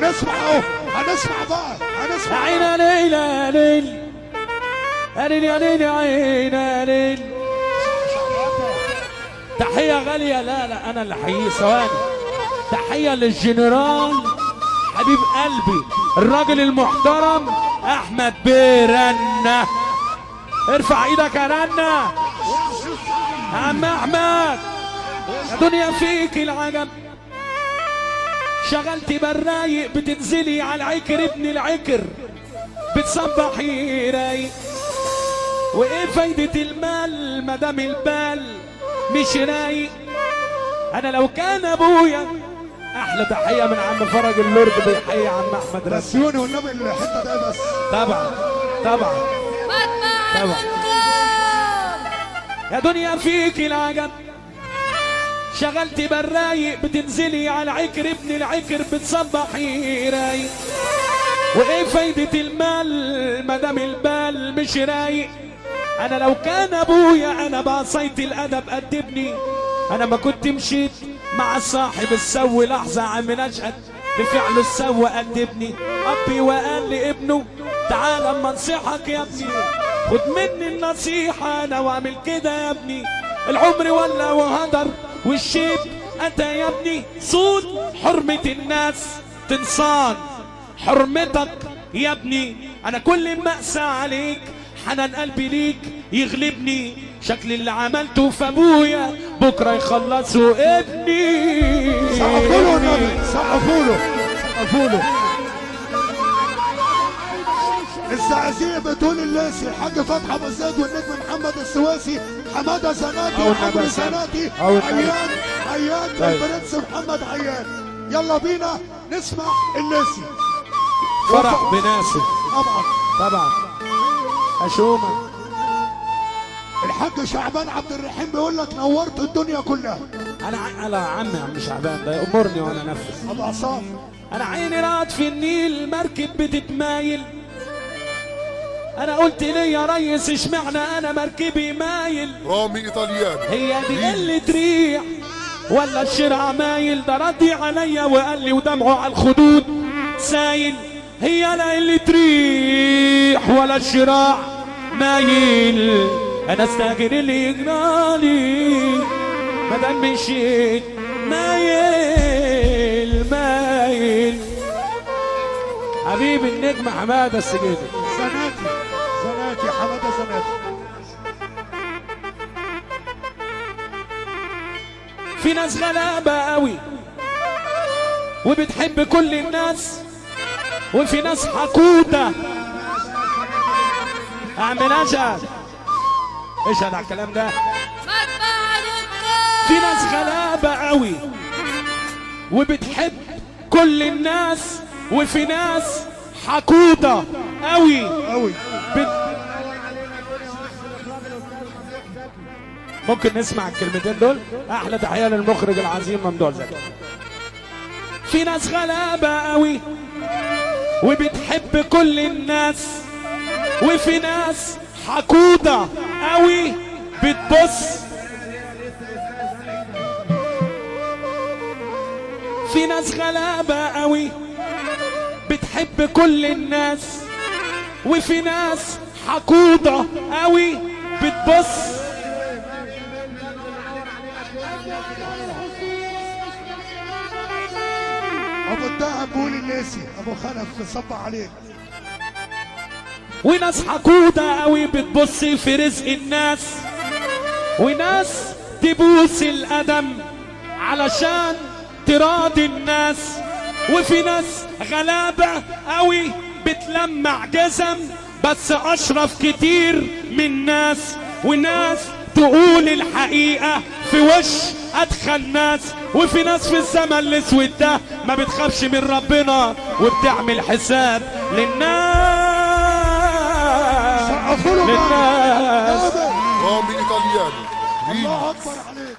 هنسمع اهو، هنسمع بقى، هنسمع. عين يا ليل يا ليل يا ليل يا ليل يا عين يا ليل. تحية غالية، لا انا اللي حييه ثواني. تحية للجنرال حبيب قلبي الراجل المحترم احمد بيرنة. ارفع ايدك يا رنة يا عم احمد. يا دنيا فيك العجب، شغلتي بالرايق بتنزلي على العكر ابن العكر بتصبحي رايق. وايه فايدة المال مدام البال مش رايق؟ انا لو كان ابويا. احلى تحية من عم فرج اللورد بيحيي عم احمد رسمي. رسيوني والنبي الحتة ده بس. طبعا طبعا طبعا. يا دنيا فيك العجب، شغلتي بالرايق بتنزلي على العكر ابن العكر بتصبحي رايق. وايه فايدة المال مدام البال مش رايق؟ انا لو كان ابويا انا بعصيت الادب ادبني. انا ما كنت مشيت مع صاحب السو لحظة عم نشأت بفعله السو ادبني. ابي وقال لابنه تعال اما انصحك يا ابني، خد مني النصيحة انا واعمل كده يا ابني. العمر ولا وهدر والشيب اتى يا ابني. صوت حرمة الناس تنصان حرمتك يا ابني. انا كل ما اقسى عليك حنان قلبي ليك يغلبني. شكل اللي عملته في ابويا بكره يخلصوا ابني. سقفوا له النبي، سقفوا له، سقفوا له. الزعزيع بتقول اللاسي الحاج فتحي ابو زيد والنجم محمد السواسي حماده زناتي وعمرو زناتي عيان البرنس محمد عيان. يلا بينا نسمع اللاسي. فرح بناسه طبعا طبعا. اشومه الحاج شعبان عبد الرحيم بيقول لك نورت الدنيا كلها. انا عمي عم شعبان ده يأمرني وانا انفذ. ابو عصام انا عيني رات في النيل مركب بتتمايل. انا قلت ليه يا ريس اشمعنى انا مركبي مايل؟ رامي ايطاليان. هي دي قلة ريح ولا الشرع مايل؟ ده ردي عليا وقال لي ودمعه على الخدود سايل. هي لا قلة ريح ولا الشراع مايل. انا استاجر اللي يجرالي مادام مشيت مايل مايل. حبيب النجم حماده السجيدي زناتي حماده زناتي. في ناس غلابه قوي وبتحب كل الناس، وفي ناس حقوده. اعمل اشهد اشهد على الكلام ده. في ناس غلابه قوي وبتحب كل الناس، وفي ناس حقوده قوي قوي. ممكن نسمع الكلمتين دول؟ احلى تحيه للمخرج العظيم ممدوح زكي. في ناس غلابه قوي وبتحب كل الناس، وفي ناس حقوده قوي بتبص. في ناس غلابه قوي بتحب كل الناس، وفي ناس حقوده قوي بتبص. ابو الدهب بيقول اللاسي ابو خلف صب عليك. وناس حقوده قوي بتبص في رزق الناس، وناس تبوس القدم علشان تراضي الناس، وفي ناس غلابه قوي بتلمع جزم بس اشرف كتير من ناس، وناس تقول الحقيقه في وش ادخل ناس، وفي ناس في الزمن الاسود ده ما بتخافش من ربنا وبتعمل حساب للناس. سقفوا له رامي ايطاليان. الله اكبر عليك.